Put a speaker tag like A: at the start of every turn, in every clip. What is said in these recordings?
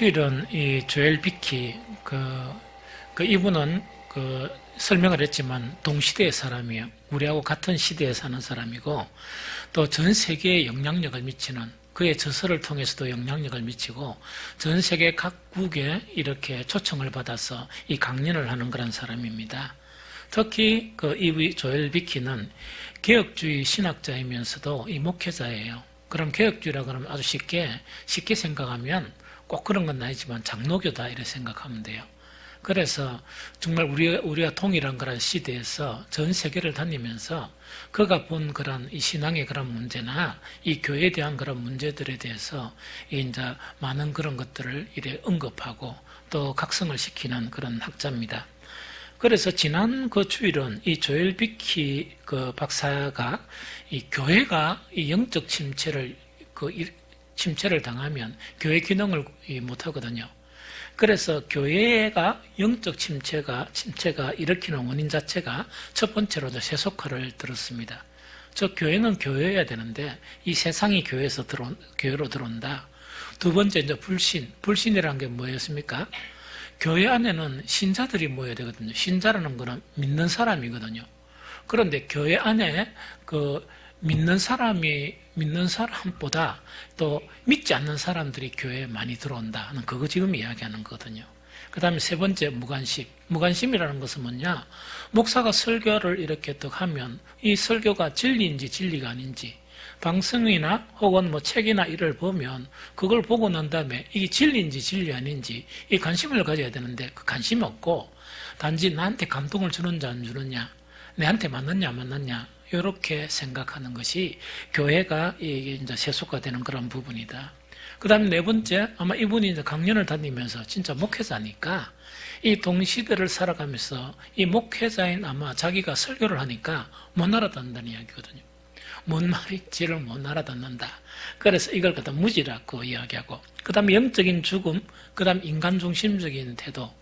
A: 주일은 이 조엘 비키 이분은 설명을 했지만 동시대의 사람이에요. 우리하고 같은 시대에 사는 사람이고 또 전 세계에 영향력을 미치는 그의 저서를 통해서도 영향력을 미치고 전 세계 각국에 이렇게 초청을 받아서 이 강연을 하는 그런 사람입니다. 특히 이 조엘 비키는 개혁주의 신학자이면서도 이 목회자예요. 그럼 개혁주의라 그러면 아주 쉽게 생각하면 꼭 그런 건 아니지만 장로교다 이렇게 생각하면 돼요. 그래서 정말 우리가 동일한 그런 시대에서 전 세계를 다니면서 그가 본 그런 이 신앙의 그런 문제나 이 교회에 대한 그런 문제들에 대해서 이제 많은 그런 것들을 이래 언급하고 또 각성을 시키는 그런 학자입니다. 그래서 지난 주일은 이 조엘 비키 박사가 이 교회가 이 영적 침체를 당하면 교회 기능을 못 하거든요. 그래서 교회가 영적 침체가 일으키는 원인 자체가 첫 번째로 세속화를 들었습니다. 교회는 교회여야 되는데 이 세상이 교회로 들어온다. 두 번째 이제 불신이라는 게 뭐였습니까? 교회 안에는 신자들이 모여야 되거든요. 신자라는 거는 믿는 사람이거든요. 그런데 교회 안에 믿는 사람보다 또 믿지 않는 사람들이 교회에 많이 들어온다 하는 그거 지금 이야기하는 거거든요. 그 다음에 세 번째 무관심. 무관심이라는 것은 뭐냐? 목사가 설교를 이렇게 딱 하면 이 설교가 진리인지 진리가 아닌지 방송이나 혹은 책이나 이를 보면 그걸 보고 난 다음에 이게 진리인지 진리 아닌지 이 관심을 가져야 되는데 그 관심이 없고 단지 나한테 감동을 주는지 안 주느냐, 내한테 맞느냐 안 맞느냐 이렇게 생각하는 것이 교회가 이제 세속화되는 그런 부분이다. 그 다음에 네 번째, 아마 이분이 이제 강연을 다니면서 진짜 목회자니까 이 동시대를 살아가면서 이 목회자인 아마 자기가 설교를 하니까 못 알아듣는다는 이야기거든요. 뭔 말인지를 못 알아듣는다. 그래서 이걸 갖다 무지라고 이야기하고, 그 다음에 영적인 죽음, 그 다음에 인간 중심적인 태도.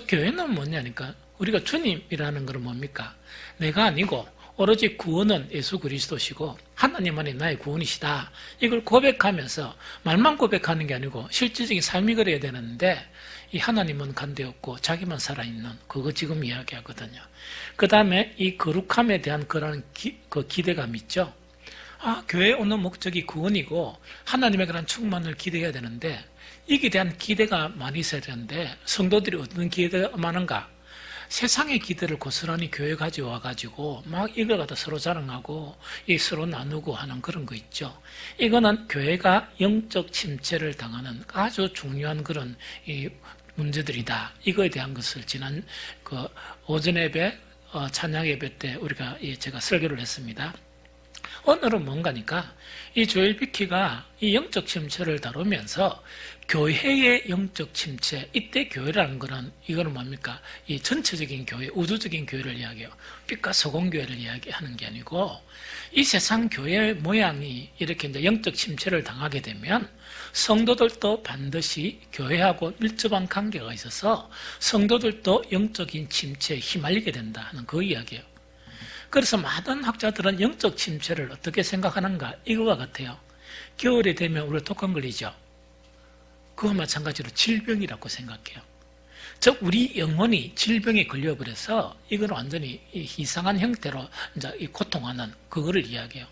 A: 교회는 뭐냐니까 우리가 주님이라는 건 뭡니까? 내가 아니고 오로지 구원은 예수 그리스도시고 하나님만이 나의 구원이시다. 이걸 고백하면서 말만 고백하는 게 아니고 실질적인 삶이 그래야 되는데 이 하나님은 간대없고 자기만 살아있는 그거 지금 이야기하거든요. 그 다음에 이 거룩함에 대한 그런 기대감 있죠. 교회에 오는 목적이 구원이고 하나님의 그런 충만을 기대해야 되는데 이게 대한 기대가 많이 있어야 되는데 성도들이 어떤 기대가 많은가? 세상의 기대를 고스란히 교회 가져와가지고 막 이걸 갖다 서로 자랑하고 서로 나누고 하는 그런 거 있죠. 이거는 교회가 영적 침체를 당하는 아주 중요한 그런 문제들이다. 이거에 대한 것을 지난 오전 예배, 찬양 예배 때 제가 설교를 했습니다. 오늘은 뭔가니까 이 조엘 비키가 이 영적 침체를 다루면서 교회의 영적 침체, 이때 교회라는 거는 이거는 뭡니까? 이 전체적인 교회, 우주적인 교회를 이야기해요. 빛과 소금 교회를 이야기하는 게 아니고 이 세상 교회의 모양이 이렇게 이제 영적 침체를 당하게 되면 성도들도 반드시 교회하고 밀접한 관계가 있어서 성도들도 영적인 침체에 휘말리게 된다 하는 그 이야기예요. 그래서 많은 학자들은 영적 침체를 어떻게 생각하는가? 이거와 같아요. 겨울이 되면 우리가 독감 걸리죠. 그와 마찬가지로 질병이라고 생각해요. 즉 우리 영혼이 질병에 걸려버려서 이건 완전히 이상한 형태로 이제 고통하는 그거를 이야기해요.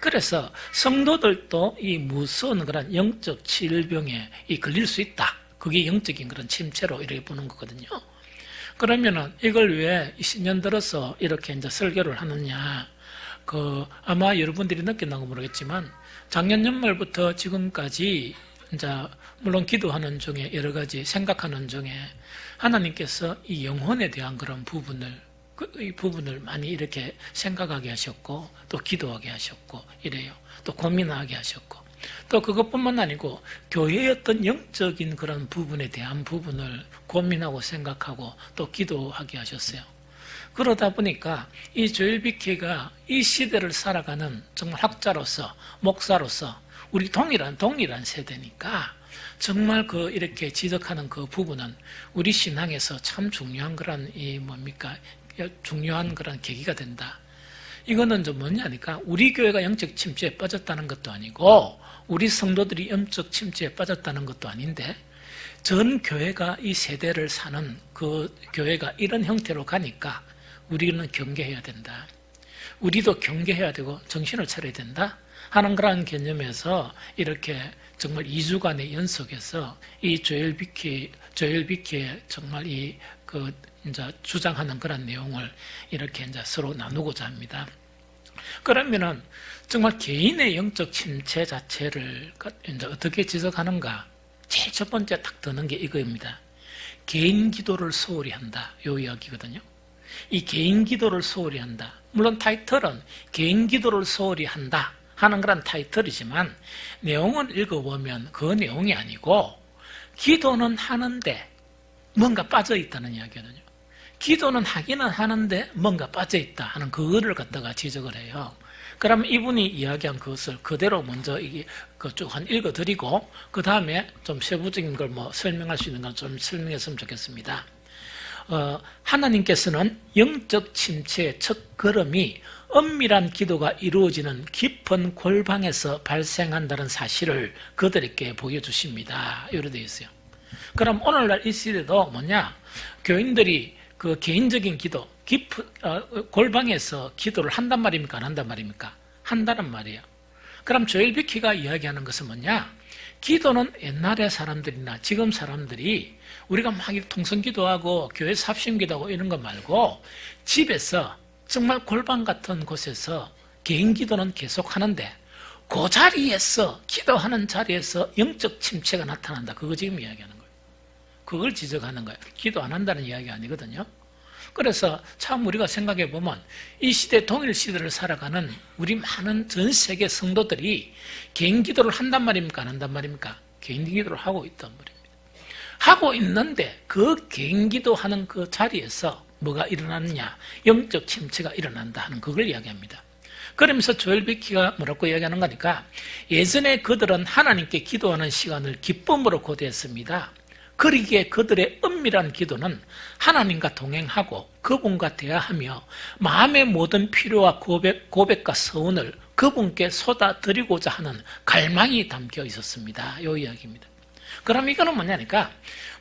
A: 그래서 성도들도 이 무서운 그런 영적 질병에 걸릴 수 있다. 그게 영적인 그런 침체로 이렇게 보는 거거든요. 그러면은 이걸 왜 10년 들어서 이렇게 이제 설교를 하느냐? 아마 여러분들이 느꼈나 모르겠지만 작년 연말부터 지금까지 이제 물론 기도하는 중에 여러 가지 생각하는 중에 하나님께서 이 영혼에 대한 그런 이 부분을 많이 이렇게 생각하게 하셨고 또 기도하게 하셨고 이래요. 또 고민하게 하셨고 또 그것뿐만 아니고 교회의 어떤 영적인 그런 부분에 대한 부분을 고민하고 생각하고 또 기도하게 하셨어요. 그러다 보니까 이 조엘 비키가 이 시대를 살아가는 정말 학자로서 목사로서 우리 동일한 세대니까 정말 이렇게 지적하는 그 부분은 우리 신앙에서 참 중요한 그런 중요한 그런 계기가 된다. 이거는 좀 뭐냐니까 우리 교회가 영적 침체에 빠졌다는 것도 아니고 우리 성도들이 영적 침체에 빠졌다는 것도 아닌데 전 교회가 이 세대를 사는 그 교회가 이런 형태로 가니까 우리는 경계해야 된다. 우리도 경계해야 되고 정신을 차려야 된다 하는 그런 개념에서 이렇게 정말 2주간의 연속에서 이 조엘 비키의 정말 이제 주장하는 그런 내용을 이렇게 이제 서로 나누고자 합니다. 그러면은 정말 개인의 영적 침체 자체를 이제 어떻게 지적하는가? 제일 첫 번째 딱 드는 게 이거입니다. 개인 기도를 소홀히 한다. 요 이야기거든요. 이 개인 기도를 소홀히 한다. 물론 타이틀은 개인 기도를 소홀히 한다 하는 그런 타이틀이지만 내용을 읽어보면 그 내용이 아니고 기도는 하는데 뭔가 빠져있다는 이야기거든요. 기도는 하기는 하는데 뭔가 빠져있다 하는 그거를 갖다가 지적을 해요. 그럼 이분이 이야기한 그것을 그대로 먼저 쭉 한 읽어드리고 그 다음에 좀 세부적인 걸 설명할 수 있는 걸 좀 설명했으면 좋겠습니다. 하나님께서는 영적 침체의 첫 걸음이 엄밀한 기도가 이루어지는 깊은 골방에서 발생한다는 사실을 그들에게 보여주십니다. 이렇게 되어 있어요. 그럼 오늘날 이 시대도 뭐냐? 교인들이 그 개인적인 기도, 골방에서 기도를 한단 말입니까? 안 한단 말입니까? 한다는 말이에요. 그럼 조엘 비키가 이야기하는 것은 뭐냐? 기도는 옛날의 사람들이나 지금 사람들이 우리가 막 통성 기도하고 교회에서 합심 기도하고 이런 거 말고 집에서 정말 골방 같은 곳에서 개인 기도는 계속 하는데 그 자리에서 기도하는 자리에서 영적 침체가 나타난다. 그거 지금 이야기하는 거예요. 그걸 지적하는 거예요. 기도 안 한다는 이야기 아니거든요. 그래서 참 우리가 생각해 보면 이 시대 동일 시대를 살아가는 우리 많은 전 세계 성도들이 개인 기도를 한단 말입니까? 안 한단 말입니까? 개인 기도를 하고 있단 말입니다. 하고 있는데 그 개인 기도하는 그 자리에서 뭐가 일어나느냐? 영적 침체가 일어난다 하는 그걸 이야기합니다. 그러면서 조엘 비키가 뭐라고 이야기하는 거니까 예전에 그들은 하나님께 기도하는 시간을 기쁨으로 고대했습니다. 그러기에 그들의 은밀한 기도는 하나님과 동행하고 그분과 대화하며 마음의 모든 필요와 고백과 서운을 그분께 쏟아드리고자 하는 갈망이 담겨 있었습니다. 이 이야기입니다. 그럼 이거는 뭐냐니까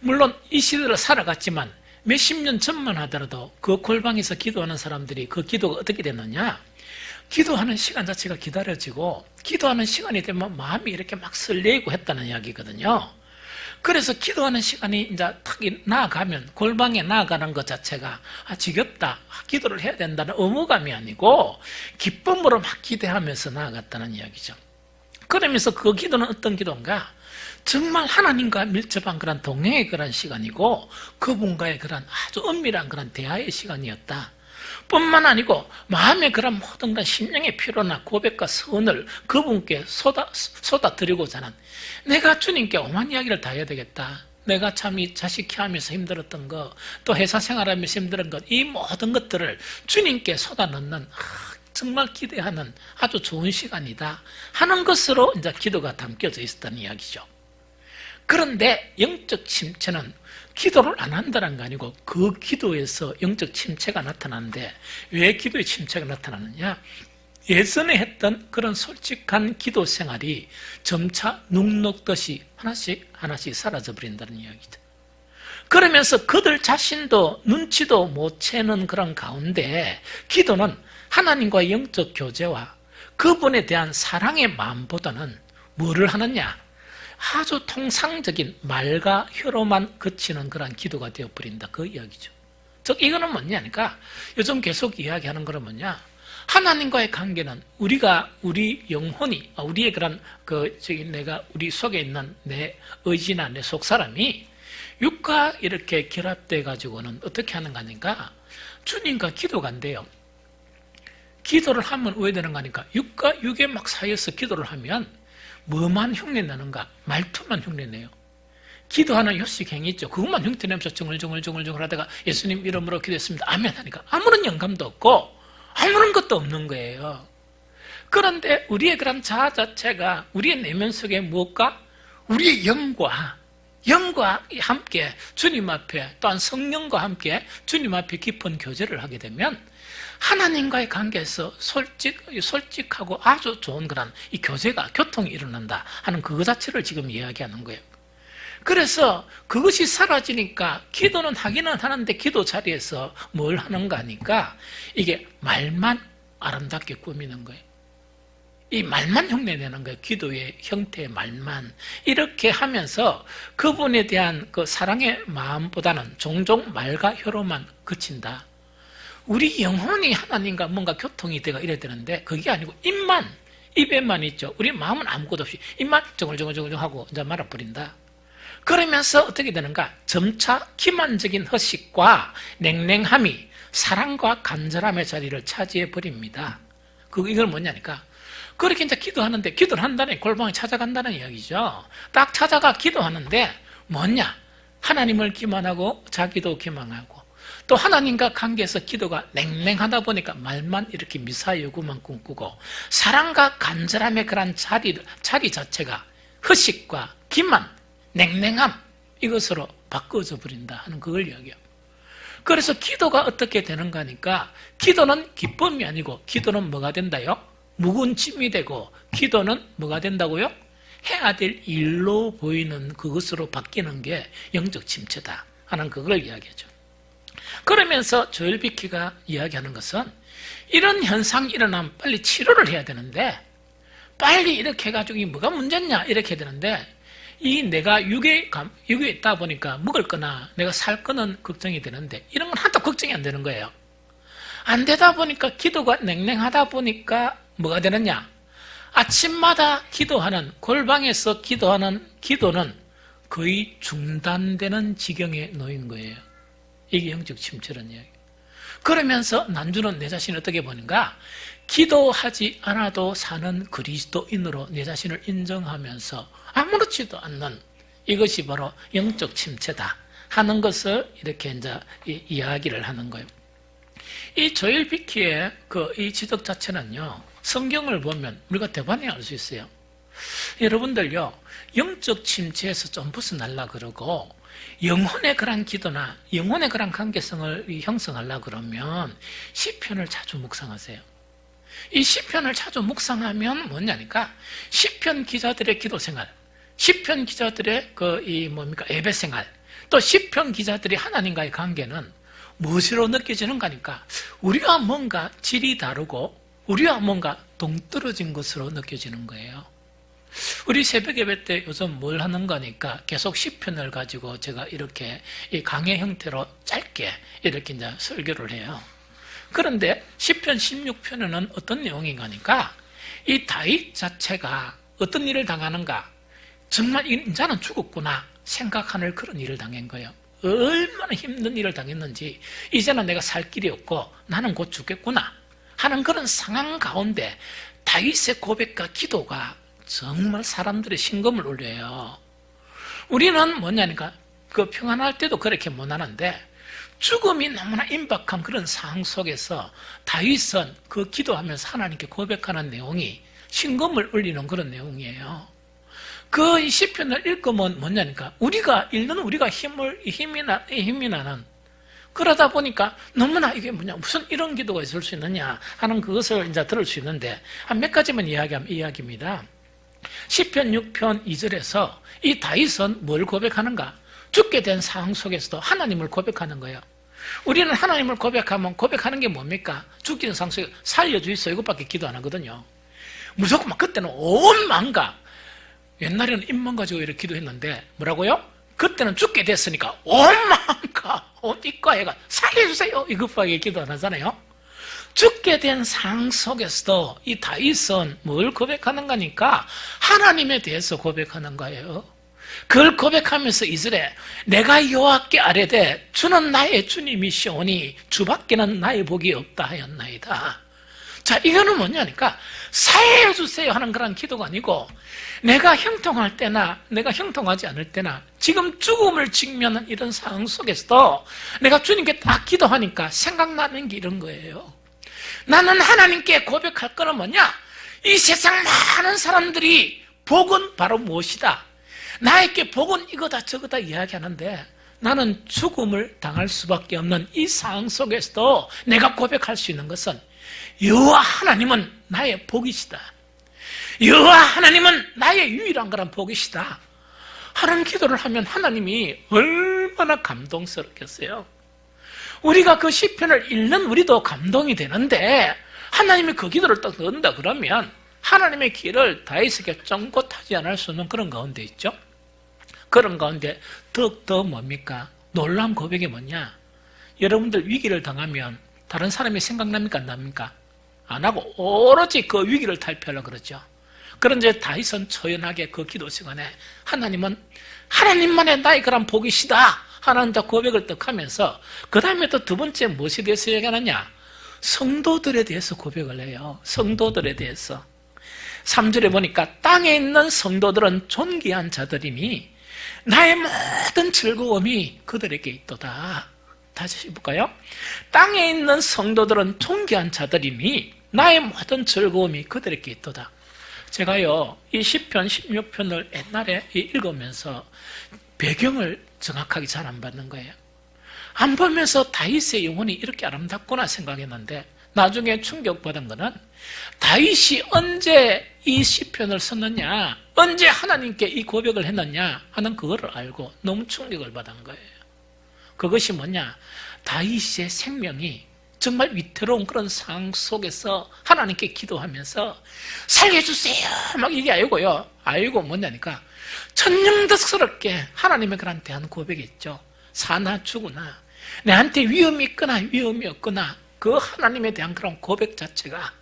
A: 물론 이 시대를 살아갔지만 몇십 년 전만 하더라도 그 골방에서 기도하는 사람들이 그 기도가 어떻게 됐느냐? 기도하는 시간 자체가 기다려지고 기도하는 시간이 되면 마음이 이렇게 막 설레이고 했다는 이야기거든요. 그래서 기도하는 시간이 이제 탁 나아가면 골방에 나아가는 것 자체가 지겹다, 기도를 해야 된다는 의무감이 아니고 기쁨으로 막 기대하면서 나아갔다는 이야기죠. 그러면서 그 기도는 어떤 기도인가? 정말 하나님과 밀접한 그런 동행의 그런 시간이고 그분과의 그런 아주 은밀한 그런 대화의 시간이었다. 뿐만 아니고 마음의 그런 모든 그런 심령의 필요나 고백과 서운을 그분께 쏟아드리고자 하는 내가 주님께 오만 이야기를 다 해야 되겠다. 내가 참 이 자식 키우면서 힘들었던 거, 또 회사 생활하면서 힘든 것, 이 모든 것들을 주님께 쏟아넣는 정말 기대하는 아주 좋은 시간이다 하는 것으로 이제 기도가 담겨져 있었다는 이야기죠. 그런데 영적 침체는 기도를 안 한다는 거 아니고 그 기도에서 영적 침체가 나타나는데 왜 기도의 침체가 나타나느냐? 예전에 했던 그런 솔직한 기도 생활이 점차 눅눅듯이 하나씩 사라져 버린다는 이야기죠. 그러면서 그들 자신도 눈치도 못 채는 그런 가운데 기도는 하나님과의 영적 교제와 그분에 대한 사랑의 마음보다는 뭐를 하느냐? 아주 통상적인 말과 혀로만 그치는 그런 기도가 되어버린다. 그 이야기죠. 즉 이거는 뭐냐니까 요즘 계속 이야기하는 거는 뭐냐? 하나님과의 관계는 우리 영혼이 우리의 그런 내가 우리 속에 있는 내 의지나 내 속 사람이 육과 이렇게 결합돼 가지고는 어떻게 하는 거 아닌가? 주님과 기도가 안 돼요. 기도를 하면 왜 되는 거 아닌가? 육과 육에 막 사이에서 기도를 하면 뭐만 흉내내는가? 말투만 흉내내요. 기도하는 요식 행위 있죠. 그것만 흉내내면서 정얼정얼 하다가 예수님 이름으로 기도했습니다. 아멘 하니까 아무런 영감도 없고 아무런 것도 없는 거예요. 그런데 우리의 그런 자아 자체가 우리의 내면 속에 무엇과? 우리의 영과 함께 주님 앞에 또한 성령과 함께 주님 앞에 깊은 교제를 하게 되면 하나님과의 관계에서 솔직하고 아주 좋은 그런 이 교제가 교통이 일어난다 하는 그거 자체를 지금 이야기하는 거예요. 그래서 그것이 사라지니까 기도는 하기는 하는데 기도 자리에서 뭘 하는가 하니까 이게 말만 아름답게 꾸미는 거예요. 이 말만 흉내내는 거예요. 기도의 형태의 말만. 이렇게 하면서 그분에 대한 그 사랑의 마음보다는 종종 말과 혀로만 그친다. 우리 영혼이 하나님과 뭔가 교통이 되고 이래야 되는데 그게 아니고 입만, 입에만 있죠. 우리 마음은 아무것도 없이 입만 정글정글 하고 이제 말아버린다. 그러면서 어떻게 되는가? 점차 기만적인 허식과 냉랭함이 사랑과 간절함의 자리를 차지해 버립니다. 이걸 뭐냐니까? 그렇게 이제 기도하는데, 기도를 한다는 골방에 찾아간다는 이야기죠. 딱 찾아가 기도하는데 뭐냐? 하나님을 기만하고 자기도 기만하고 또 하나님과 관계에서 기도가 냉랭하다 보니까 말만 이렇게 미사여구만 꿈꾸고 사랑과 간절함의 그런 자리 자체가 허식과 기만, 냉랭함 이것으로 바꿔져 버린다 하는 그걸 이야기해요. 그래서 기도가 어떻게 되는가 하니까 기도는 기쁨이 아니고 기도는 뭐가 된다요? 묵은 짐이 되고 기도는 뭐가 된다고요? 해야 될 일로 보이는 그것으로 바뀌는 게 영적 침체다 하는 그걸 이야기하죠. 그러면서 조엘 비키가 이야기하는 것은 이런 현상이 일어나면 빨리 치료를 해야 되는데 빨리 이렇게 해가지고 이게 뭐가 문제냐 이렇게 해야 되는데 이 내가 육에 있다 보니까 먹을 거나 내가 살 거는 걱정이 되는데 이런 건 하나도 걱정이 안 되는 거예요. 안 되다 보니까 기도가 냉랭하다 보니까 뭐가 되느냐? 아침마다 기도하는 골방에서 기도하는 기도는 거의 중단되는 지경에 놓인 거예요. 이게 영적 침체라는 이야기. 그러면서 난주는 내 자신을 어떻게 보는가? 기도하지 않아도 사는 그리스도인으로 내 자신을 인정하면서 아무렇지도 않는 이것이 바로 영적 침체다 하는 것을 이렇게 이제 이야기를 하는 거예요. 이 조엘 비키의 이 지적 자체는요, 성경을 보면 우리가 대반히 알 수 있어요. 여러분들요, 영적 침체에서 좀 벗어나려고 그러고 영혼의 그런 기도나 영혼의 그런 관계성을 형성하려고 그러면 시편을 자주 묵상하세요. 이 시편을 자주 묵상하면 뭐냐니까 시편 기자들의 기도 생활, 시편 기자들의 예배 생활, 또 시편 기자들이 하나님과의 관계는 무엇으로 느껴지는가 하니까 우리와 뭔가 질이 다르고 우리와 뭔가 동떨어진 것으로 느껴지는 거예요. 우리 새벽 예배 때 요즘 뭘 하는가 하니까 계속 시편을 가지고 제가 이렇게 이 강의 형태로 짧게 이렇게 이제 설교를 해요. 그런데 시편 16편에는 어떤 내용인가 하니까 이 다윗 자체가 어떤 일을 당하는가, 정말 인자는 죽었구나 생각하는 그런 일을 당한 거예요. 얼마나 힘든 일을 당했는지 이제는 내가 살 길이 없고 나는 곧 죽겠구나 하는 그런 상황 가운데 다윗의 고백과 기도가 정말 사람들의 심금을 울려요. 우리는 뭐냐니까 평안할 때도 그렇게 못 하는데 죽음이 너무나 임박한 그런 상황 속에서 다윗은 기도하면서 하나님께 고백하는 내용이 심금을 울리는 그런 내용이에요. 이 시편을 읽으면 뭐냐니까 우리가 힘이 나는, 그러다 보니까 너무나 이게 무슨 이런 기도가 있을 수 있느냐 하는 그것을 이제 들을 수 있는데 한 몇 가지만 이야기하면 이야기입니다. 시편 6편 2절에서 이 다윗은 뭘 고백하는가? 죽게 된 상황 속에서도 하나님을 고백하는 거예요. 우리는 하나님을 고백하면 고백하는 게 뭡니까? 죽게 된 상황 속에 살려주이소 이것밖에 기도 안 하거든요. 무조건 그때는 온 마음과, 옛날에는 입만 가지고 이렇게 기도했는데 뭐라고요? 그때는 죽게 됐으니까 온 마음과 온 입과 해가 살려주세요 이것밖에 기도 안 하잖아요. 죽게 된 상황 속에서도 이 다윗은 뭘 고백하는 거니까 하나님에 대해서 고백하는 거예요. 그걸 고백하면서 이스라엘 내가 여호와께 아뢰되 주는 나의 주님이시오니 주밖에는 나의 복이 없다 하였나이다. 자, 이거는 뭐냐니까 살려주세요 하는 그런 기도가 아니고 내가 형통할 때나 내가 형통하지 않을 때나 지금 죽음을 직면한 이런 상황 속에서도 내가 주님께 딱 기도하니까 생각나는 게 이런 거예요. 나는 하나님께 고백할 거는 뭐냐? 이 세상 많은 사람들이 복은 바로 무엇이다? 나에게 복은 이거다 저거다 이야기하는데 나는 죽음을 당할 수밖에 없는 이 상황 속에서도 내가 고백할 수 있는 것은 여호와 하나님은 나의 복이시다. 여호와 하나님은 나의 유일한 그런 복이시다. 하는 기도를 하면 하나님이 얼마나 감동스럽겠어요. 우리가 그 시편을 읽는 우리도 감동이 되는데 하나님이 그 기도를 딱 넣는다 그러면 하나님의 길을 다윗에게 쫑긋하지 않을 수 없는 그런 가운데 있죠. 그런 가운데 더욱더 뭡니까? 놀라운 고백이 뭐냐? 여러분들 위기를 당하면 다른 사람이 생각납니까? 안 납니까? 안 하고 오로지 그 위기를 탈피하려고 그러죠. 그런데 다윗은 초연하게 그 기도 시간에 하나님만의 나의 그런 복이시다 하나님 다 고백을 딱 하면서 그 다음에 또 두 번째 무엇에 대해서 얘기하느냐? 성도들에 대해서 고백을 해요. 성도들에 대해서 3절에 보니까 땅에 있는 성도들은 존귀한 자들이니 나의 모든 즐거움이 그들에게 있도다. 다시 볼까요? 땅에 있는 성도들은 존귀한 자들이니 나의 모든 즐거움이 그들에게 있도다. 제가요 이 시편 16편을 옛날에 읽으면서 배경을 정확하게 잘 안 받는 거예요. 안 보면서 다윗의 영혼이 이렇게 아름답구나 생각했는데 나중에 충격받은 거는 다윗이 언제 이 시편을 썼느냐, 언제 하나님께 이 고백을 했느냐 하는 그거를 알고 너무 충격을 받은 거예요. 그것이 뭐냐? 다윗의 생명이 정말 위태로운 그런 상황 속에서 하나님께 기도하면서 살려주세요 막 이게 아니고요. 알고 뭐냐니까 천연덕스럽게 하나님의 그런 대한 고백이 있죠. 사나 죽으나 내한테 위험이 있거나 위험이 없거나 그 하나님에 대한 그런 고백 자체가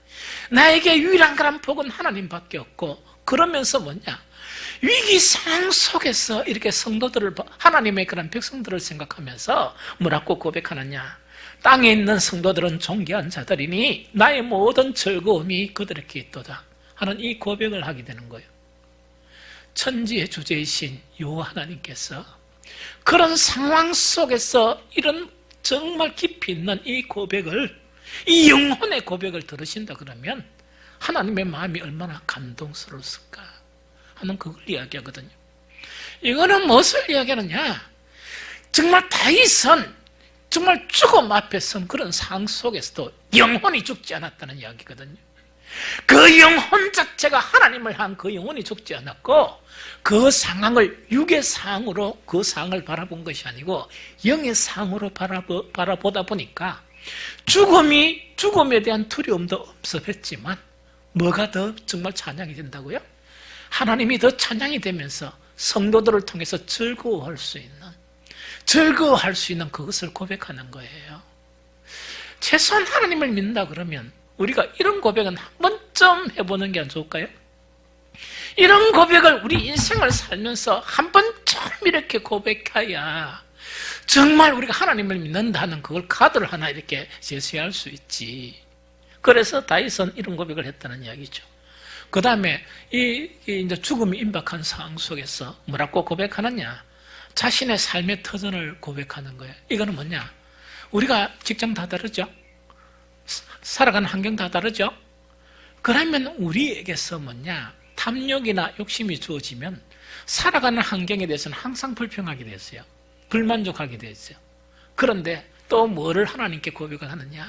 A: 나에게 유일한 그런 복은 하나님밖에 없고, 그러면서 뭐냐? 위기 상황 속에서 이렇게 성도들을, 하나님의 그런 백성들을 생각하면서 뭐라고 고백하느냐? 땅에 있는 성도들은 존귀한 자들이니 나의 모든 즐거움이 그들에게 있도다 하는 이 고백을 하게 되는 거예요. 천지의 주제이신 여호와 하나님께서 그런 상황 속에서 이런 정말 깊이 있는 이 고백을, 이 영혼의 고백을 들으신다 그러면 하나님의 마음이 얼마나 감동스러웠을까 하는 그걸 이야기하거든요. 이거는 무엇을 이야기하느냐? 정말 다윗은 정말 죽음 앞에 선 그런 상황 속에서도 영혼이 죽지 않았다는 이야기거든요. 그 영혼 자체가 하나님을 향한 그 영혼이 죽지 않았고, 그 상황을 육의 상황으로 그 상황을 바라본 것이 아니고 영의 상황으로 바라보다 보니까 죽음에 대한 두려움도 없었지만 뭐가 더 정말 찬양이 된다고요? 하나님이 더 찬양이 되면서 성도들을 통해서 즐거워할 수 있는 그것을 고백하는 거예요. 최소한 하나님을 믿는다 그러면 우리가 이런 고백은 한 번쯤 해보는 게 안 좋을까요? 이런 고백을 우리 인생을 살면서 한 번쯤 이렇게 고백해야 정말 우리가 하나님을 믿는다는 그걸 카드를 하나 이렇게 제시할 수 있지. 그래서 다윗은 이런 고백을 했다는 이야기죠. 그 다음에 이제 죽음이 임박한 상황 속에서 뭐라고 고백하느냐? 자신의 삶의 터전을 고백하는 거예요. 이거는 뭐냐? 우리가 직장 다 다르죠? 살아가는 환경 다 다르죠? 그러면 우리에게서 뭐냐? 탐욕이나 욕심이 주어지면 살아가는 환경에 대해서는 항상 불평하게 됐어요. 불만족하게 됐어요. 그런데 또 뭐를 하나님께 고백을 하느냐?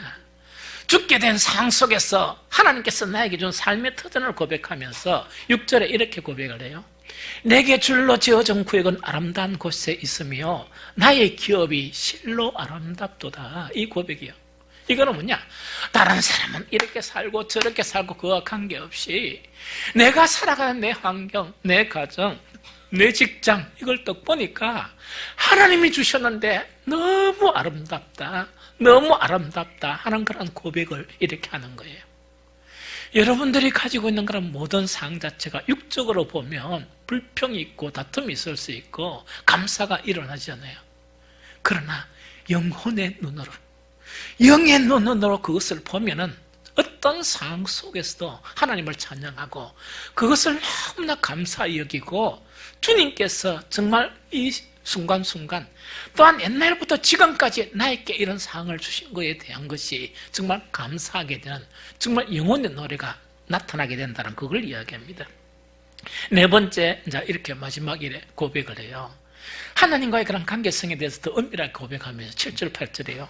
A: 죽게 된 상황 속에서 하나님께서 나에게 준 삶의 터전을 고백하면서 6절에 이렇게 고백을 해요. 내게 줄로 지어진 구역은 아름다운 곳에 있으며 나의 기업이 실로 아름답도다. 이 고백이요. 이거는 뭐냐? 다른 사람은 이렇게 살고 저렇게 살고 그와 관계없이 내가 살아가는 내 환경, 내 가정, 내 직장 이걸 딱 보니까 하나님이 주셨는데 너무 아름답다 하는 그런 고백을 이렇게 하는 거예요. 여러분들이 가지고 있는 그런 모든 상황 자체가 육적으로 보면 불평이 있고 다툼이 있을 수 있고 감사가 일어나잖아요. 그러나 영혼의 눈으로, 영의 눈으로 그것을 보면은 어떤 상황 속에서도 하나님을 찬양하고 그것을 너무나 감사히 여기고 주님께서 정말 이 순간순간 또한 옛날부터 지금까지 나에게 이런 상황을 주신 것에 대한 것이 정말 감사하게 되는 정말 영혼의 노래가 나타나게 된다는 그걸 이야기합니다. 네 번째, 이제 이렇게 마지막 일에 고백을 해요. 하나님과의 그런 관계성에 대해서 더 은밀하게 고백하면서 7절 8절에요.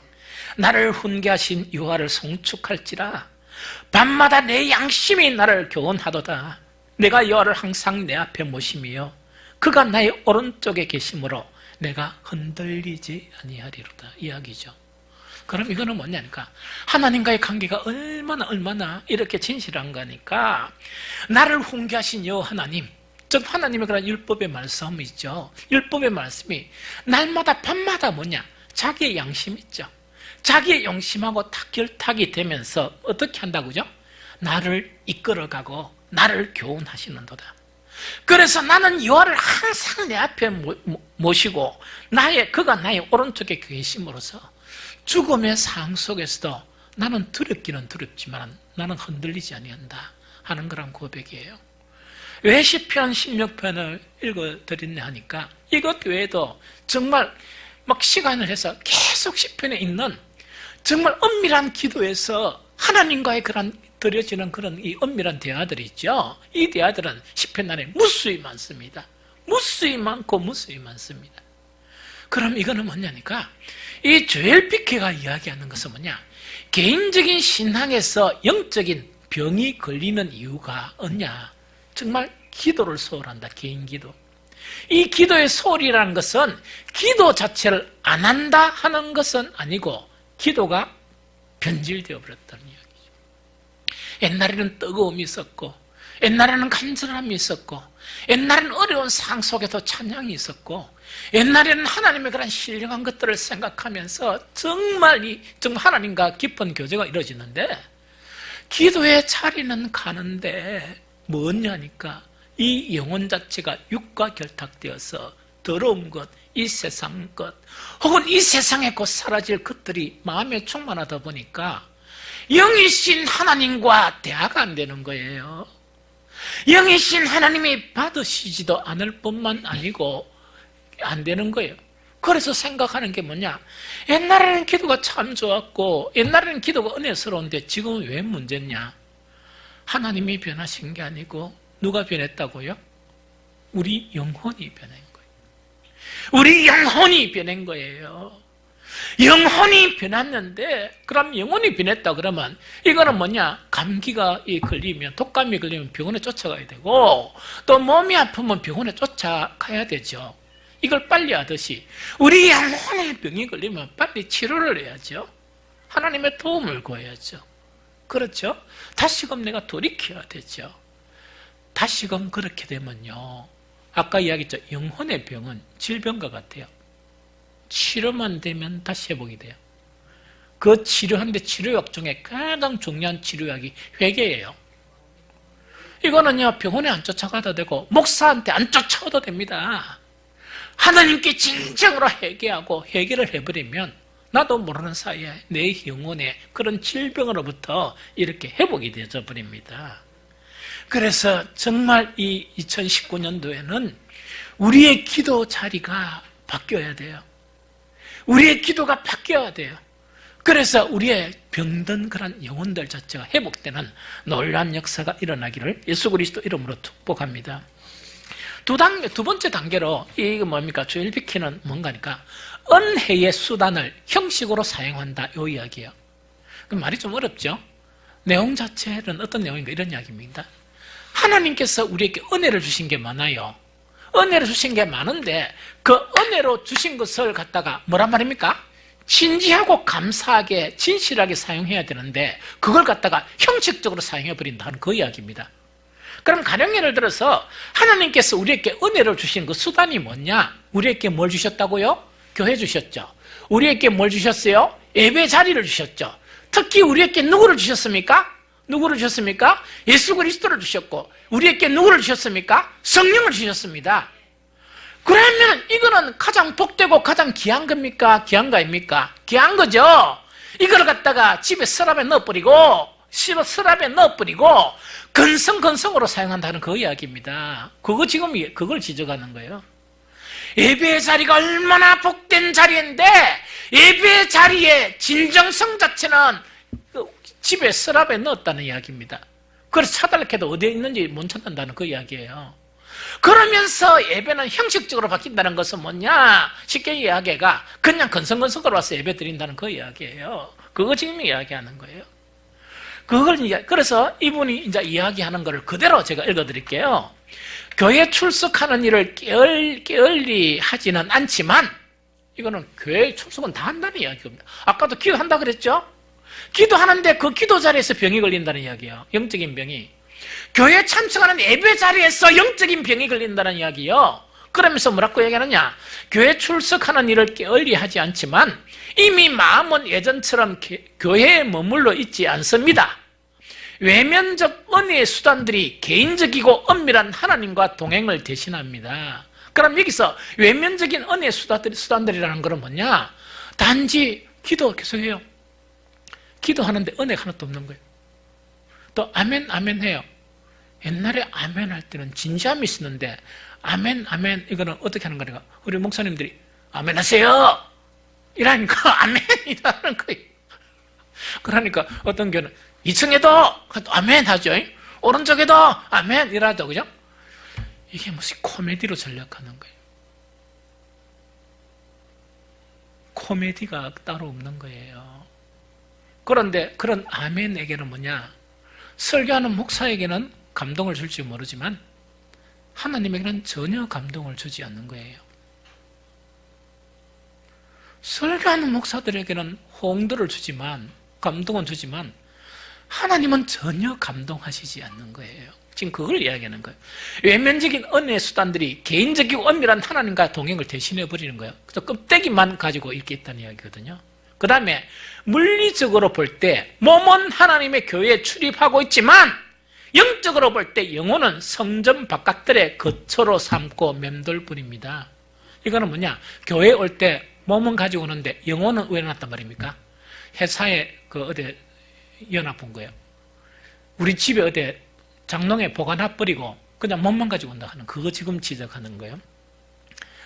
A: 나를 훈계하신 여호와를 송축할지라 밤마다 내 양심이 나를 교훈하도다. 내가 여호와를 항상 내 앞에 모시며 그가 나의 오른쪽에 계심으로 내가 흔들리지 아니하리로다 이야기죠. 그럼 이거는 뭐냐니까 하나님과의 관계가 얼마나 이렇게 진실한 거니까 나를 훈계하신 여호와 하나님, 즉 하나님의 그런 율법의 말씀이 있죠. 율법의 말씀이 날마다 밤마다 뭐냐, 자기의 양심 있죠. 자기의 양심하고 딱 결탁이 되면서 어떻게 한다고죠? 나를 이끌어가고 나를 교훈하시는도다. 그래서 나는 여호와를 항상 내 앞에 모시고 그가 나의 오른쪽에 계심으로써 죽음의 상황 속에서도 나는 두렵기는 두렵지만 나는 흔들리지 아니한다 하는 그런 고백이에요. 왜 시편 16편을 읽어드렸냐 하니까 이것 외에도 정말 막 시간을 해서 계속 시편에 있는 정말 엄밀한 기도에서 하나님과의 그런 드려지는 그런 이 엄밀한 대화들이 있죠. 이 대화들은 시편 안에 무수히 많습니다. 무수히 많고 무수히 많습니다. 그럼 이거는 뭐냐니까 이 조엘 피케가 이야기하는 것은 뭐냐, 개인적인 신앙에서 영적인 병이 걸리는 이유가 없냐, 정말 기도를 소홀한다. 개인 기도. 이 기도의 소홀이라는 것은 기도 자체를 안 한다 하는 것은 아니고 기도가 변질되어 버렸다는 이야기죠. 옛날에는 뜨거움이 있었고, 옛날에는 간절함이 있었고, 옛날에는 어려운 상황 속에도 찬양이 있었고, 옛날에는 하나님의 그런 신령한 것들을 생각하면서 정말 하나님과 깊은 교제가 이루어지는데, 기도의 자리는 가는데 뭐냐니까 이 영혼 자체가 육과 결탁되어서 더러운 것, 이 세상 것, 혹은 이 세상에 곧 사라질 것들이 마음에 충만하다 보니까 영이신 하나님과 대화가 안 되는 거예요. 영이신 하나님이 받으시지도 않을 뿐만 아니고 안 되는 거예요. 그래서 생각하는 게 뭐냐, 옛날에는 기도가 참 좋았고 옛날에는 기도가 은혜스러운데 지금은 왜 문제냐? 하나님이 변하신 게 아니고 누가 변했다고요? 우리 영혼이 변한 거예요. 우리 영혼이 변한 거예요. 영혼이 변했는데, 그럼 영혼이 변했다 그러면 이거는 뭐냐, 감기가 걸리면, 독감이 걸리면 병원에 쫓아가야 되고, 또 몸이 아프면 병원에 쫓아가야 되죠. 이걸 빨리 하듯이 우리 영혼의 병이 걸리면 빨리 치료를 해야죠. 하나님의 도움을 구해야죠. 그렇죠? 다시금 내가 돌이켜야 되죠. 다시금 그렇게 되면요, 아까 이야기했죠. 영혼의 병은 질병과 같아요. 치료만 되면 다시 회복이 돼요. 그 치료하는데 치료약 중에 가장 중요한 치료약이 회개예요. 이거는요, 병원에 안 쫓아가도 되고 목사한테 안 쫓아가도 됩니다. 하나님께 진정으로 회개하고 회개를 해버리면 나도 모르는 사이에 내 영혼의 그런 질병으로부터 이렇게 회복이 되어 버립니다. 그래서 정말 이 2019년도에는 우리의 기도 자리가 바뀌어야 돼요. 우리의 기도가 바뀌어야 돼요. 그래서 우리의 병든 그런 영혼들 자체가 회복되는 놀라운 역사가 일어나기를 예수 그리스도 이름으로 축복합니다. 두 번째 단계로 이거 뭡니까? 조엘 피케는 뭔가니까 은혜의 수단을 형식으로 사용한다, 이 이야기예요. 그 말이 좀 어렵죠? 내용 자체는 어떤 내용인가, 이런 이야기입니다. 하나님께서 우리에게 은혜를 주신 게 많아요. 은혜를 주신 게 많은데 그 은혜로 주신 것을 갖다가 뭐란 말입니까? 진지하고 감사하게 진실하게 사용해야 되는데 그걸 갖다가 형식적으로 사용해버린다는 그 이야기입니다. 그럼 가령 예를 들어서 하나님께서 우리에게 은혜를 주신 그 수단이 뭐냐? 우리에게 뭘 주셨다고요? 교회 주셨죠. 우리에게 뭘 주셨어요? 예배 자리를 주셨죠. 특히 우리에게 누구를 주셨습니까? 누구를 주셨습니까? 예수 그리스도를 주셨고, 우리에게 누구를 주셨습니까? 성령을 주셨습니다. 그러면 이거는 가장 복되고 가장 귀한 겁니까? 귀한 거 아닙니까? 귀한 거죠. 이걸 갖다가 집에 서랍에 넣어버리고, 서랍에 넣어버리고 건성건성으로 사용한다는 그 이야기입니다. 그걸 지적하는 거예요. 예배의 자리가 얼마나 복된 자리인데 예배의 자리의 진정성 자체는 집에 서랍에 넣었다는 이야기입니다. 그래서 찾아내도 어디에 있는지 못 찾는다는 그 이야기예요. 그러면서 예배는 형식적으로 바뀐다는 것은 뭐냐? 쉽게 이야기가 그냥 건성건성으로 와서 예배 드린다는 그 이야기예요. 그거 지금 이야기하는 거예요. 그래서 이분이 이제 이야기하는 것을 그대로 제가 읽어드릴게요. 교회 출석하는 일을 게을리 하지는 않지만, 이거는 교회 출석은 다 한다는 이야기입니다. 아까도 기도한다 그랬죠? 기도하는데 그 기도 자리에서 병이 걸린다는 이야기예요. 영적인 병이. 교회 참석하는 예배 자리에서 영적인 병이 걸린다는 이야기예요. 그러면서 뭐라고 얘기하느냐? 교회 출석하는 일을 게을리 하지 않지만 이미 마음은 예전처럼 교회에 머물러 있지 않습니다. 외면적 은혜의 수단들이 개인적이고 엄밀한 하나님과 동행을 대신합니다. 그럼 여기서 외면적인 은혜의 수단들이라는 것은 뭐냐? 단지 기도 계속해요. 기도하는데 은혜가 하나도 없는 거예요. 또 아멘 아멘 해요. 옛날에 아멘 할 때는 진지함이 있었는데 아멘 아멘 이거는 어떻게 하는 거니까 우리 목사님들이 아멘 하세요 이러니까 아멘이라는 거예요. 그러니까 어떤 교회는 2층에도 아멘 하죠. 오른쪽에도 아멘 이라죠. 그죠? 이게 무슨 코미디로 전략하는 거예요. 코미디가 따로 없는 거예요. 그런데 그런 아멘에게는 뭐냐? 설교하는 목사에게는 감동을 줄지 모르지만 하나님에게는 전혀 감동을 주지 않는 거예요. 설교하는 목사들에게는 호응도를 주지만, 감동은 주지만 하나님은 전혀 감동하시지 않는 거예요. 지금 그걸 이야기하는 거예요. 외면적인 은혜의 수단들이 개인적이고 엄밀한 하나님과 동행을 대신해버리는 거예요. 그래서 껍데기만 가지고 이렇게 있다는 이야기거든요. 그 다음에 물리적으로 볼 때 몸은 하나님의 교회에 출입하고 있지만 영적으로 볼 때 영혼은 성전 바깥들의 거처로 삼고 맴돌 뿐입니다. 이거는 뭐냐? 교회에 올 때 몸은 가지고 오는데 영혼은 왜 놨단 말입니까? 회사에 어디 연합 본 거예요. 우리 집에 어디 장롱에 보관해 버리고 그냥 몸만 가지고 온다 하는 그거 지금 지적하는 거예요.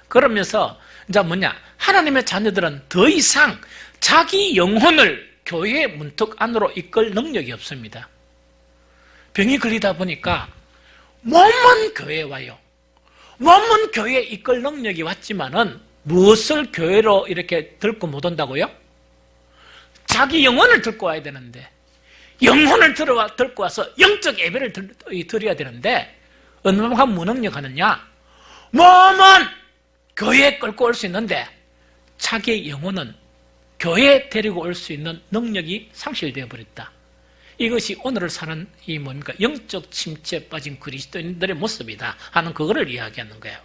A: 그러면서 이제 뭐냐? 하나님의 자녀들은 더 이상 자기 영혼을 교회의 문턱 안으로 이끌 능력이 없습니다. 병이 걸리다 보니까 몸은 교회에 와요. 몸은 교회에 이끌 능력이 왔지만은 무엇을 교회로 이렇게 들고 못 온다고요? 자기 영혼을 들고 와야 되는데 영혼을 들고 와서 영적 예배를 드려야 되는데 얼마나 무능력하느냐? 몸은 교회에 끌고 올 수 있는데 자기의 영혼은 교회에 데리고 올 수 있는 능력이 상실되어 버렸다. 이것이 오늘을 사는 이 뭡니까? 영적 침체에 빠진 그리스도인들의 모습이다 하는 그거를 이야기하는 거예요.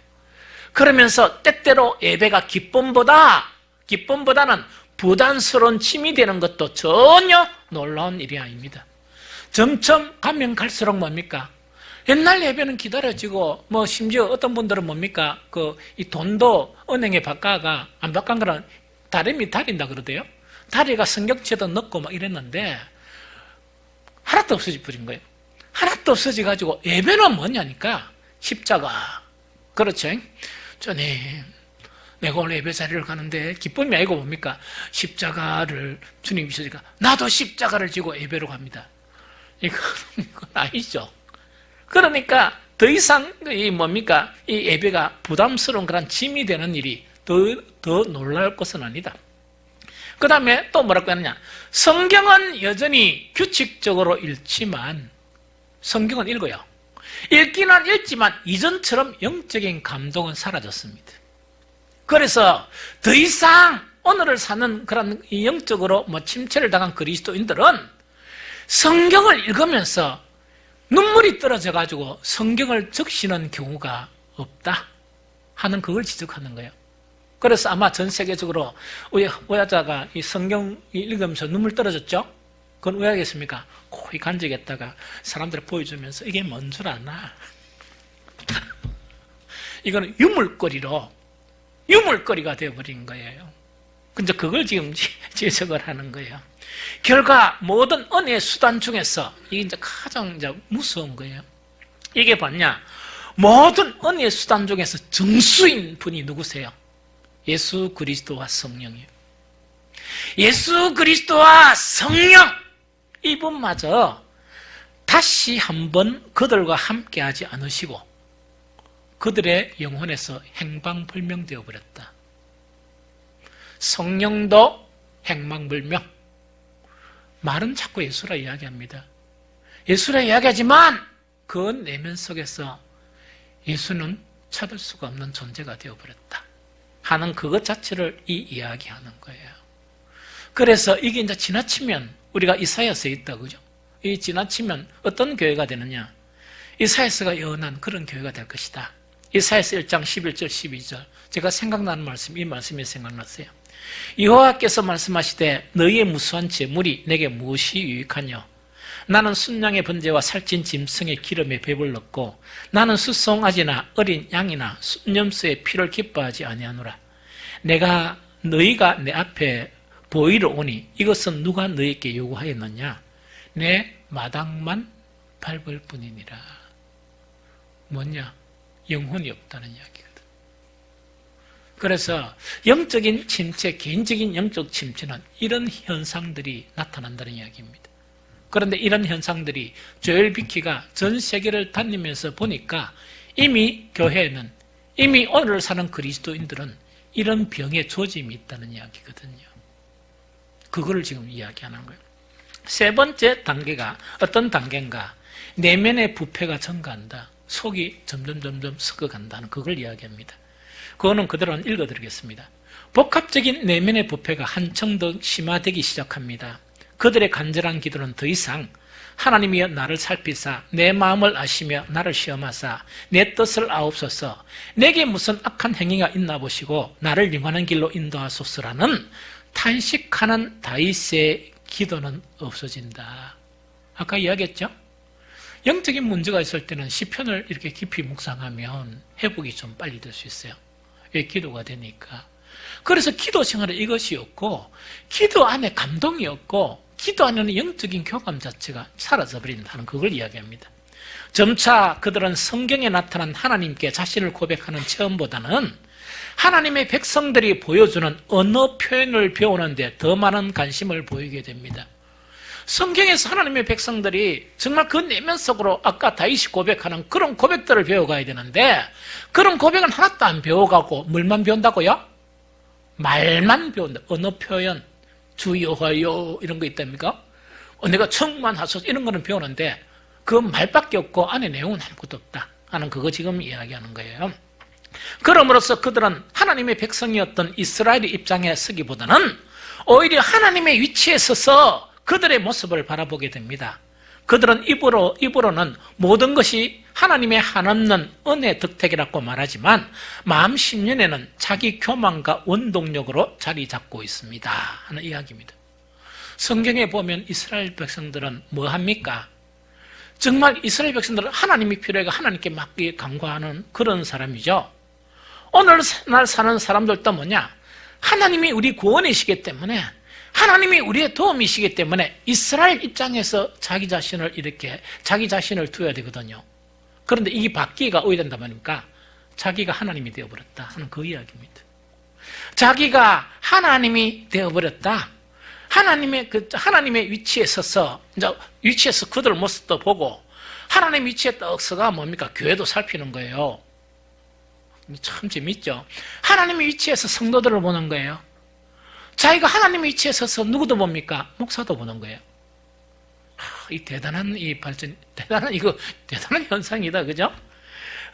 A: 그러면서 때때로 예배가 기쁨보다는 부담스러운 짐이 되는 것도 전혀 놀라운 일이 아닙니다. 점점 가면 갈수록 뭡니까? 옛날 예배는 기다려지고 심지어 어떤 분들은 뭡니까? 이 돈도 은행에 바꿔가 안 바꾼 거는 다리미 다린다 그러대요. 다리가 성경책도 넣고 막 이랬는데 하나도 없어져 버린 거예요. 하나도 없어져 가지고 예배는 뭐냐니까 십자가. 그렇죠? 주님, 내가 오늘 예배 자리를 가는데 기쁨이 아니고 뭡니까? 십자가를 주님이 주시니까 나도 십자가를 지고 예배로 갑니다. 이건 아니죠. 그러니까 더 이상 이 예배가 부담스러운 그런 짐이 되는 일이 더 놀라울 것은 아니다. 그 다음에 또 뭐라고 하느냐? 성경은 여전히 규칙적으로 읽지만, 성경은 읽어요. 읽기는 읽지만 이전처럼 영적인 감동은 사라졌습니다. 그래서 더 이상 오늘을 사는 그런 영적으로 침체를 당한 그리스도인들은 성경을 읽으면서 눈물이 떨어져가지고 성경을 적시는 경우가 없다 하는 그걸 지적하는 거예요. 그래서 아마 전 세계적으로 의사가 이 성경 읽으면서 눈물 떨어졌죠? 그건 왜 하겠습니까? 코에 간직했다가 사람들을 보여주면서 이게 뭔 줄 아나? 이거는 유물거리가 되어버린 거예요. 근데 그걸 지금 지적을 하는 거예요. 결과 모든 은혜의 수단 중에서 이게 이제 가장 무서운 거예요. 이게 뭐냐? 모든 은혜의 수단 중에서 정수인 분이 누구세요? 예수 그리스도와 성령이에요. 예수 그리스도와 성령 이분마저 다시 한번 그들과 함께하지 않으시고 그들의 영혼에서 행방불명되어 버렸다. 성령도 행방불명, 말은 자꾸 예수라 이야기합니다. 예수라 이야기하지만 그 내면 속에서 예수는 찾을 수가 없는 존재가 되어버렸다 하는 그것 자체를 이야기하는 거예요. 그래서 이게 이제 지나치면 우리가 이사야서에 있다, 그죠? 이 지나치면 어떤 교회가 되느냐? 이사야서가 예언한 그런 교회가 될 것이다. 이사야서 1장 11절 12절 제가 생각나는 말씀, 이 말씀이 생각났어요. 여호와께서 말씀하시되 너희의 무수한 재물이 내게 무엇이 유익하뇨? 나는 순양의 번제와 살찐 짐승의 기름에 배불렀고 나는 수송아지나 어린 양이나 순염소의 피를 기뻐하지 아니하노라. 내가 너희가 내 앞에 보이러 오니 이것은 누가 너희에게 요구하였느냐? 내 마당만 밟을 뿐이니라. 뭐냐? 영혼이 없다는 이야기거든. 그래서 영적인 침체, 개인적인 영적 침체는 이런 현상들이 나타난다는 이야기입니다. 그런데 이런 현상들이 조엘 비키가 전 세계를 다니면서 보니까 이미 교회에는, 이미 오늘 사는 그리스도인들은 이런 병의 조짐이 있다는 이야기거든요. 그거를 지금 이야기하는 거예요. 세 번째 단계가 어떤 단계인가? 내면의 부패가 증가한다. 속이 점점 썩어간다는 그걸 이야기합니다. 그거는 그대로 읽어드리겠습니다. 복합적인 내면의 부패가 한층 더 심화되기 시작합니다. 그들의 간절한 기도는 더 이상 하나님이여 나를 살피사 내 마음을 아시며 나를 시험하사 내 뜻을 아옵소서 내게 무슨 악한 행위가 있나 보시고 나를 영원한 길로 인도하소서라는 탄식하는 다윗의 기도는 없어진다. 아까 이야기했죠? 영적인 문제가 있을 때는 시편을 이렇게 깊이 묵상하면 회복이 좀 빨리 될 수 있어요. 왜? 기도가 되니까. 그래서 기도 생활에 이것이 없고 기도 안에 감동이 없고 기도 안에는 영적인 교감 자체가 사라져버린다는 그걸 이야기합니다. 점차 그들은 성경에 나타난 하나님께 자신을 고백하는 체험보다는 하나님의 백성들이 보여주는 언어 표현을 배우는데 더 많은 관심을 보이게 됩니다. 성경에서 하나님의 백성들이 정말 그 내면 속으로 아까 다윗이 고백하는 그런 고백들을 배워가야 되는데 그런 고백은 하나도 안 배워가고 뭘만 배운다고요? 말만 배운다. 언어 표현, 주 여호와여 이런 거 있답니까? 내가 충만하소서 이런 거는 배우는데 그 말밖에 없고 안에 내용은 아무것도 없다 하는 그거 지금 이야기하는 거예요. 그럼으로써 그들은 하나님의 백성이었던 이스라엘의 입장에 서기보다는 오히려 하나님의 위치에 서서 그들의 모습을 바라보게 됩니다. 그들은 입으로는 모든 것이 하나님의 한없는 은혜 덕택이라고 말하지만 마음 심년에는 자기 교만과 원동력으로 자리 잡고 있습니다 하는 이야기입니다. 성경에 보면 이스라엘 백성들은 뭐 합니까? 정말 이스라엘 백성들은 하나님이 필요해가 하나님께 맡기에 간구하는 그런 사람이죠. 오늘날 사는 사람들도 뭐냐? 하나님이 우리 구원이시기 때문에 하나님이 우리의 도움이시기 때문에 이스라엘 입장에서 자기 자신을 두어야 되거든요. 그런데 이게 바뀌기가 어떻게 된단 말입니까? 자기가 하나님이 되어버렸다 하는 그 이야기입니다. 자기가 하나님이 되어버렸다. 하나님의 위치에 서서, 이제 위치에서 그들 모습도 보고, 하나님 위치에 떡 서가 뭡니까? 교회도 살피는 거예요. 참 재밌죠? 하나님의 위치에서 성도들을 보는 거예요. 자기가 하나님의 위치에 서서 누구도 봅니까? 목사도 보는 거예요. 이 대단한 대단한 현상이다, 그죠?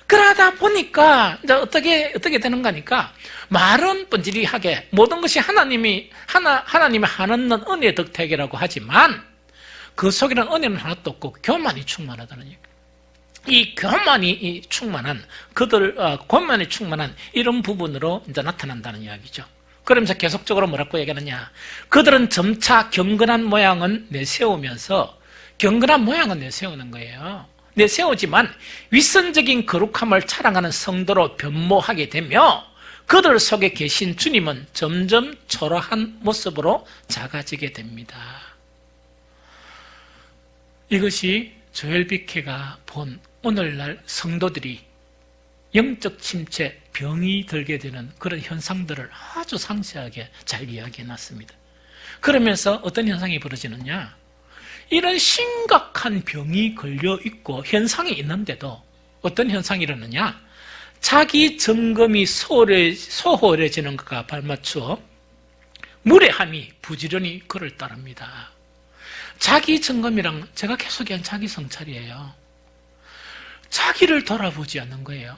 A: 그러다 보니까, 이제 어떻게 되는가 하니까, 말은 번지리하게, 모든 것이 하나님의 한없는 은혜 덕택이라고 하지만, 그 속에는 은혜는 하나도 없고, 교만이 충만하다는 얘기예요. 이 교만이 충만한 이런 부분으로 이제 나타난다는 이야기죠. 그러면서 계속적으로 뭐라고 얘기하느냐. 그들은 점차 경건한 모양은 내세우는 거예요. 내세우지만 위선적인 거룩함을 자랑하는 성도로 변모하게 되며 그들 속에 계신 주님은 점점 초라한 모습으로 작아지게 됩니다. 이것이 조엘 비케가 본 오늘날 성도들이 영적 침체, 병이 들게 되는 그런 현상들을 아주 상세하게 잘 이야기해 놨습니다. 그러면서 어떤 현상이 벌어지느냐? 이런 심각한 병이 걸려 있고 현상이 있는데도 어떤 현상이 일어나냐? 자기 점검이 소홀해지는 것과 발맞추어 무례함이 부지런히 그를 따릅니다. 자기 점검이랑 제가 계속 얘기한 자기 성찰이에요. 자기를 돌아보지 않는 거예요.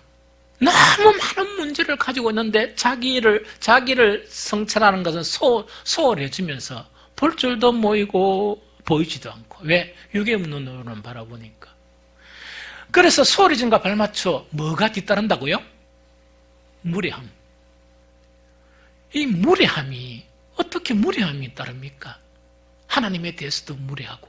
A: 너무 많은 문제를 가지고 있는데 자기를 성찰하는 것은 소홀해지면서 볼 줄도 모이고 보이지도 않고. 왜? 육의 눈으로는 바라보니까. 그래서 소홀해진과 발맞춰 뭐가 뒤따른다고요? 무례함. 이 무례함이 어떻게 무례함이 따릅니까? 하나님에 대해서도 무례하고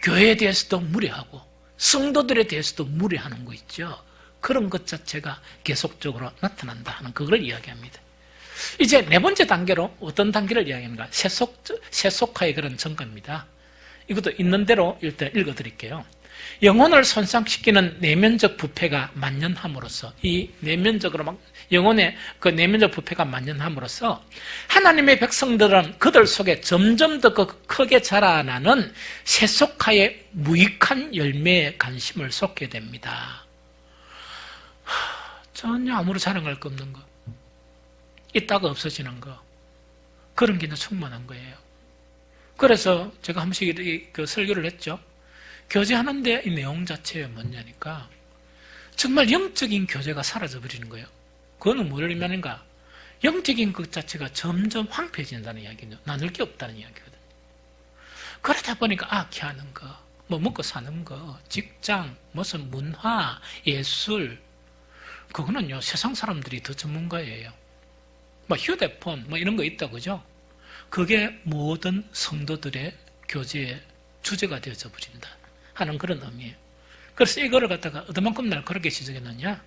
A: 교회에 대해서도 무례하고 성도들에 대해서도 무례하는 거 있죠. 그런 것 자체가 계속적으로 나타난다 하는 그걸 이야기합니다. 이제 네 번째 단계로 어떤 단계를 이야기합니까? 세속화의 그런 전과입니다. 이것도 있는 대로 일단 읽어드릴게요. 영혼을 손상시키는 내면적 부패가 만연함으로써 이 내면적으로 막 영혼의 그 내면적 부패가 만연함으로써 하나님의 백성들은 그들 속에 점점 더 크게 자라나는 세속화의 무익한 열매에 관심을 쏟게 됩니다. 전혀 아무런 자랑할 거 없는 거, 있다가 없어지는 거, 그런 게 충만한 거예요. 그래서 제가 한 번씩 그 설교를 했죠. 교제하는데 이 내용 자체가 뭐냐니까 정말 영적인 교제가 사라져버리는 거예요. 그거는 뭘 의미하는가? 영적인 것 자체가 점점 황폐해진다는 이야기죠. 나눌 게 없다는 이야기거든요. 그러다 보니까 악해하는 거, 뭐 먹고 사는 거, 직장, 무슨 문화, 예술, 그거는요 세상 사람들이 더 전문가예요. 뭐 휴대폰 뭐 이런 거 있다 그죠? 그게 모든 성도들의 교제의 주제가 되어져 버린다 하는 그런 의미예요. 그래서 이거를 갖다가 어디만큼 날카롭게 지적했느냐?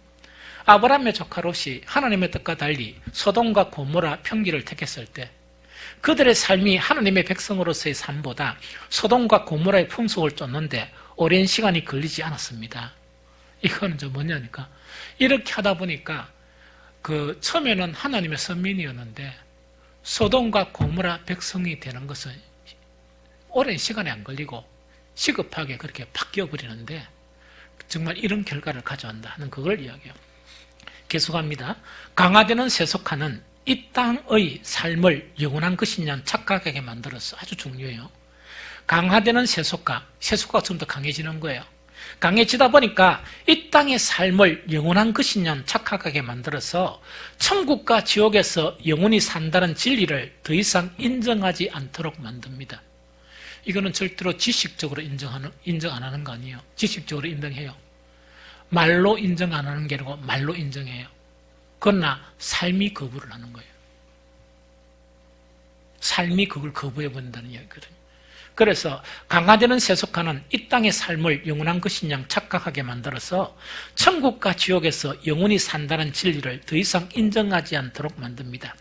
A: 아브라함의 조카 롯이 하나님의 뜻과 달리 소돔과 고모라 평지를 택했을 때 그들의 삶이 하나님의 백성으로서의 삶보다 소돔과 고모라의 풍속을 쫓는데 오랜 시간이 걸리지 않았습니다. 이거는 뭐냐니까 이렇게 하다 보니까 그 처음에는 하나님의 선민이었는데 소돔과 고모라 백성이 되는 것은 오랜 시간이 안 걸리고 시급하게 그렇게 바뀌어 버리는데 정말 이런 결과를 가져온다 하는 그걸 이야기해요. 계속합니다. 강화되는 세속화는 이 땅의 삶을 영원한 것이냐 착각하게 만들어서 아주 중요해요. 강화되는 세속화가 좀 더 강해지는 거예요. 강해지다 보니까 이 땅의 삶을 영원한 것이냐 착각하게 만들어서 천국과 지옥에서 영원히 산다는 진리를 더 이상 인정하지 않도록 만듭니다. 이거는 절대로 지식적으로 인정 안 하는 거 아니에요. 지식적으로 인정해요. 말로 인정 안 하는 게 아니고 말로 인정해요. 그러나 삶이 거부를 하는 거예요. 삶이 그걸 거부해버린다는 이야기거든요. 그래서 강화되는 세속화는 이 땅의 삶을 영원한 것이냐 착각하게 만들어서 천국과 지옥에서 영원히 산다는 진리를 더 이상 인정하지 않도록 만듭니다.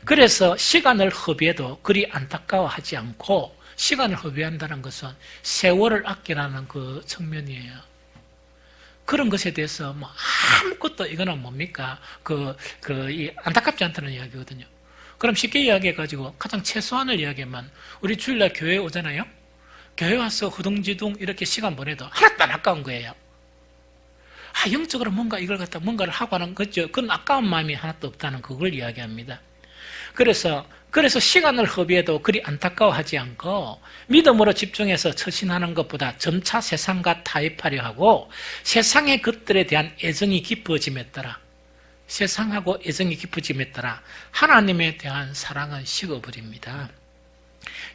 A: 그래서 시간을 허비해도 그리 안타까워하지 않고 시간을 허비한다는 것은 세월을 아끼라는 그 측면이에요. 그런 것에 대해서 뭐 아무것도 이거는 뭡니까? 이 안타깝지 않다는 이야기거든요. 그럼 쉽게 이야기해가지고 가장 최소한을 이야기하면 우리 주일날 교회에 오잖아요? 교회 와서 허둥지둥 이렇게 시간 보내도 하나도 안 아까운 거예요. 영적으로 뭔가를 하고 하는 거죠. 그건 아까운 마음이 하나도 없다는 그걸 이야기합니다. 그래서 시간을 허비해도 그리 안타까워하지 않고 믿음으로 집중해서 처신하는 것보다 점차 세상과 타협하려 하고 세상의 것들에 대한 애정이 깊어짐에 따라 세상하고 애정이 깊어짐에 따라 하나님에 대한 사랑은 식어버립니다.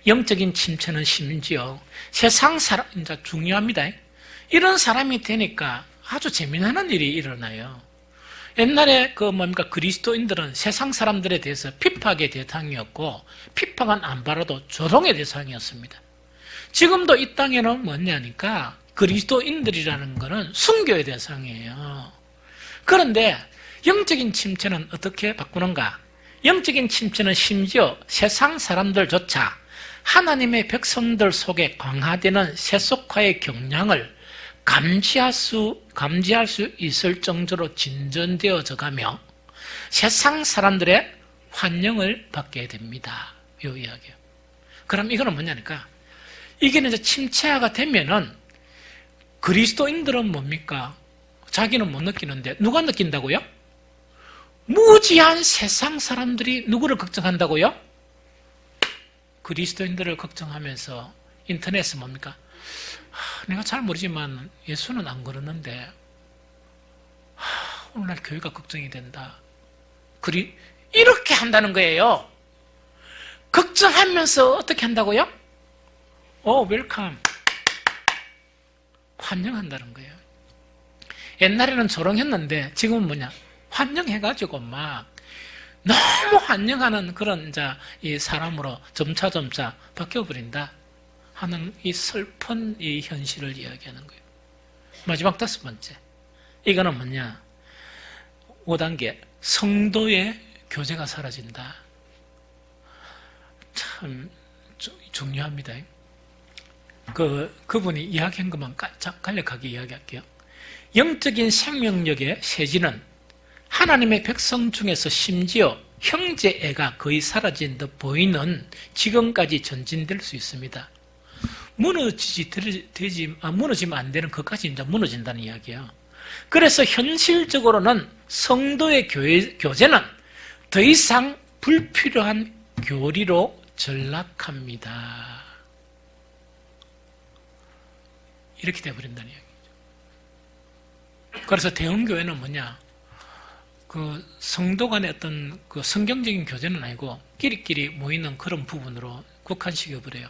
A: 영적인 침체는 심지어 세상 사람, 이제 중요합니다. 이런 사람이 되니까 아주 재미나는 일이 일어나요. 옛날에 그리스도인들은 세상 사람들에 대해서 핍박의 대상이었고 핍박은 안 받아도 조롱의 대상이었습니다. 지금도 이 땅에는 뭐냐니까 그리스도인들이라는 것은 순교의 대상이에요. 그런데 영적인 침체는 어떻게 바꾸는가? 영적인 침체는 심지어 세상 사람들조차 하나님의 백성들 속에 강화되는 세속화의 경향을 감지할 수 있을 정도로 진전되어져 가며 세상 사람들의 환영을 받게 됩니다. 이 이야기예요. 그럼 이거는 뭐냐니까 이게 이제 침체화가 되면은 그리스도인들은 뭡니까? 자기는 못 느끼는데 누가 느낀다고요? 무지한 세상 사람들이 누구를 걱정한다고요? 그리스도인들을 걱정하면서 인터넷에 뭡니까? 내가 잘 모르지만 예수는 안 그러는데 오늘날 교회가 걱정이 된다. 이렇게 한다는 거예요. 걱정하면서 어떻게 한다고요? 웰컴. 환영한다는 거예요. 옛날에는 조롱했는데 지금은 뭐냐? 환영해가지고 막 너무 환영하는 그런 이제 이 사람으로 점차 바뀌어버린다 하는 이 슬픈 이 현실을 이야기하는 거예요. 마지막 5번째. 이거는 뭐냐? 5단계. 성도의 교제가 사라진다. 참 중요합니다. 그분이 이야기한 것만 간략하게 이야기할게요. 영적인 생명력의 세지는 하나님의 백성 중에서 심지어 형제애가 거의 사라진 듯 보이는 지경까지 전진될 수 있습니다. 무너지면 안 되는 것까지 이제 무너진다는 이야기예요. 그래서 현실적으로는 성도의 교제는 더 이상 불필요한 교리로 전락합니다. 이렇게 되어버린다는 이야기죠. 그래서 대형교회는 뭐냐? 그 성도 간의 어떤 그 성경적인 교제는 아니고 끼리끼리 모이는 그런 부분으로 국한시켜버려요.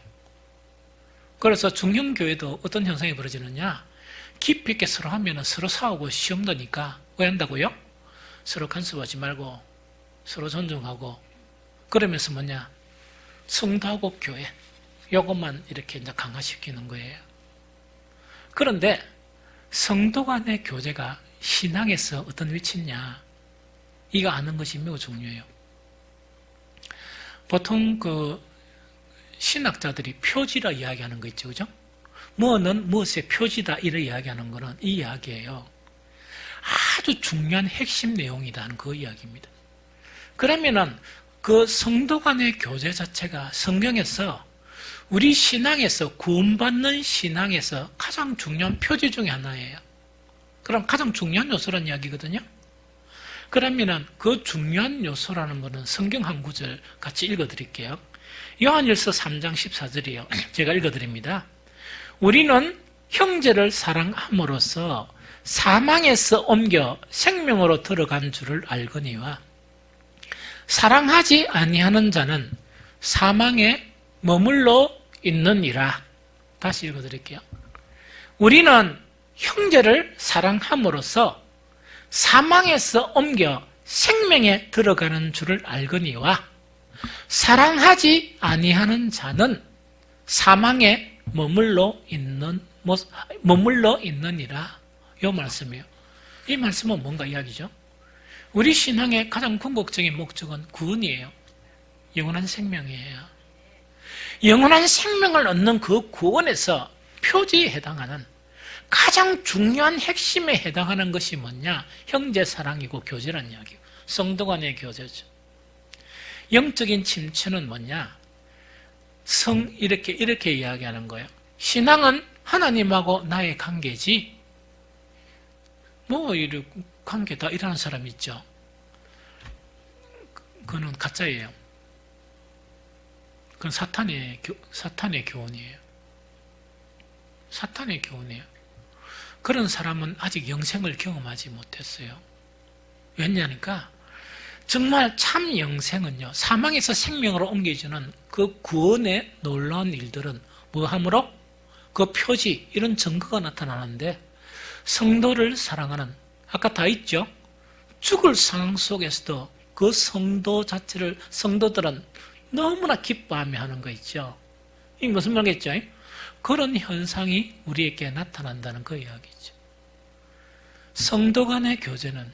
A: 그래서 중형교회도 어떤 현상이 벌어지느냐? 깊이 있게 서로 하면 서로 싸우고 시험 드니까 왜 한다고요? 서로 간섭하지 말고 서로 존중하고 그러면서 뭐냐? 성도하고 교회 요것만 이렇게 이제 강화시키는 거예요. 그런데 성도 간의 교제가 신앙에서 어떤 위치냐? 이거 아는 것이 매우 중요해요. 보통 그 신학자들이 표지라 이야기하는 거 있죠, 그죠? 뭐는 무엇의 표지다 이렇게 이야기하는 거는 이 이야기예요. 아주 중요한 핵심 내용이다 하는 그 이야기입니다. 그러면은 그 성도 간의 교제 자체가 성경에서 우리 신앙에서 구원받는 신앙에서 가장 중요한 표지 중에 하나예요. 그럼 가장 중요한 요소라는 이야기거든요. 그러면은 그 중요한 요소라는 것은 성경 한 구절 같이 읽어드릴게요. 요한일서 3장 14절이에요. 제가 읽어드립니다. 우리는 형제를 사랑함으로써 사망에서 옮겨 생명으로 들어간 줄을 알거니와 사랑하지 아니하는 자는 사망에 머물러 있느니라. 다시 읽어드릴게요. 우리는 형제를 사랑함으로써 사망에서 옮겨 생명에 들어가는 줄을 알거니와 사랑하지 아니하는 자는 사망에 머물러 있느니라. 이 말씀이에요. 이 말씀은 뭔가 이야기죠? 우리 신앙의 가장 궁극적인 목적은 구원이에요. 영원한 생명이에요. 영원한 생명을 얻는 그 구원에서 표지에 해당하는 가장 중요한 핵심에 해당하는 것이 뭐냐? 형제 사랑이고 교제란 이야기예요. 성도 간의 교제죠. 영적인 침체는 뭐냐? 이렇게 이야기하는 거예요. 신앙은 하나님하고 나의 관계지. 이렇게 관계다 이라는 사람 있죠. 그건 가짜예요. 그건 사탄의 교훈이에요. 사탄의 교훈이에요. 그런 사람은 아직 영생을 경험하지 못했어요. 왜냐니까 정말 참 영생은요, 사망에서 생명으로 옮겨주는 그 구원의 놀라운 일들은 뭐함으로? 그 표지, 이런 증거가 나타나는데 성도를 사랑하는, 아까 다 있죠? 죽을 상황 속에서도 그 성도들은 너무나 기뻐하며 하는 거 있죠? 이게 무슨 말이겠죠? 그런 현상이 우리에게 나타난다는 그 이야기죠. 성도 간의 교제는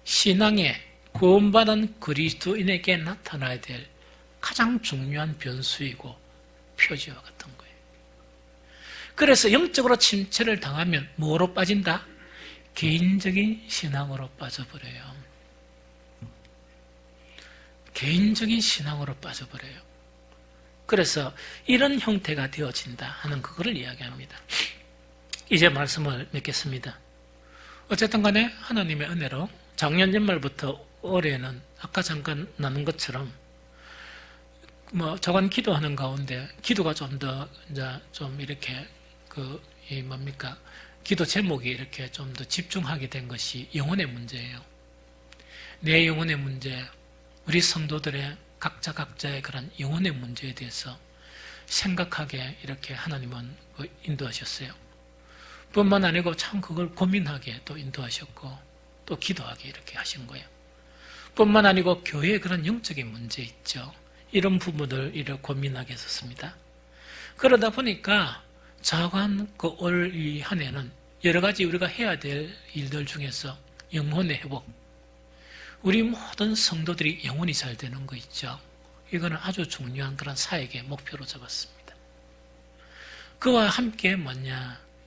A: 신앙의 구원받은 그리스도인에게 나타나야 될 가장 중요한 변수이고 표지와 같은 거예요. 그래서 영적으로 침체를 당하면 뭐로 빠진다? 개인적인 신앙으로 빠져버려요. 개인적인 신앙으로 빠져버려요. 그래서 이런 형태가 되어진다 하는 그거를 이야기합니다. 이제 말씀을 맺겠습니다. 어쨌든 간에 하나님의 은혜로 작년 연말부터 올해는 아까 잠깐 나눈 것처럼 저간 기도하는 가운데 기도가 좀 더 이제 좀 이렇게 기도 제목이 이렇게 좀 더 집중하게 된 것이 영혼의 문제예요. 내 영혼의 문제, 우리 성도들의 각자의 그런 영혼의 문제에 대해서 생각하게 이렇게 하나님은 인도하셨어요. 뿐만 아니고 참 그걸 고민하게 또 인도하셨고 또 기도하게 이렇게 하신 거예요. 뿐만 아니고 교회의 그런 영적인 문제 있죠. 이런 부분을 이렇게 고민하게 했었습니다. 그러다 보니까 자관 올 이 한 해는 여러 가지 우리가 해야 될 일들 중에서 영혼의 회복, 우리 모든 성도들이 영혼이 잘 되는 거 있죠. 이거는 아주 중요한 그런 사역의 목표로 잡았습니다. 그와 함께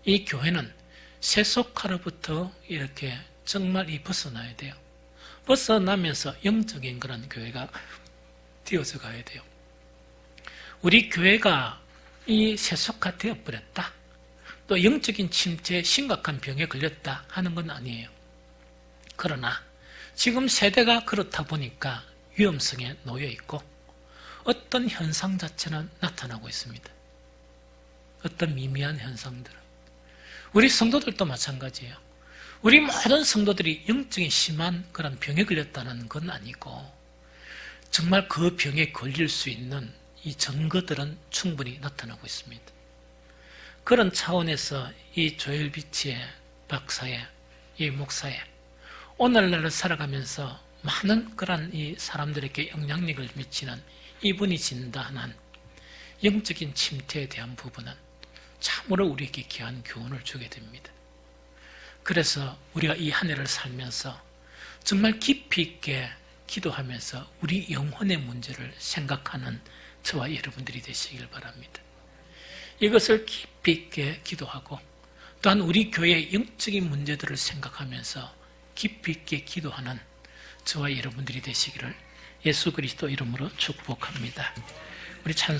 A: 이 교회는 세속화로부터 이렇게 정말 벗어나야 돼요. 벗어나면서 영적인 그런 교회가 되어서 가야 돼요. 우리 교회가 이 세속화 되어버렸다, 또 영적인 침체에 심각한 병에 걸렸다 하는 건 아니에요. 그러나 지금 세대가 그렇다 보니까 위험성에 놓여 있고 어떤 현상 자체는 나타나고 있습니다. 어떤 미미한 현상들은. 우리 성도들도 마찬가지예요. 우리 모든 성도들이 영적인 심한 그런 병에 걸렸다는 건 아니고 정말 그 병에 걸릴 수 있는 이 증거들은 충분히 나타나고 있습니다. 그런 차원에서 이 조엘 비치의 박사의, 이 목사의 오늘날을 살아가면서 많은 그런 이 사람들에게 영향력을 미치는 이분이 진단한 영적인 침체에 대한 부분은 참으로 우리에게 귀한 교훈을 주게 됩니다. 그래서 우리가 이 한 해를 살면서 정말 깊이 있게 기도하면서 우리 영혼의 문제를 생각하는 저와 여러분들이 되시길 바랍니다. 이것을 깊이 있게 기도하고 또한 우리 교회의 영적인 문제들을 생각하면서 깊이 있게 기도하는 저와 여러분들이 되시기를 예수 그리스도 이름으로 축복합니다. 우리 찬송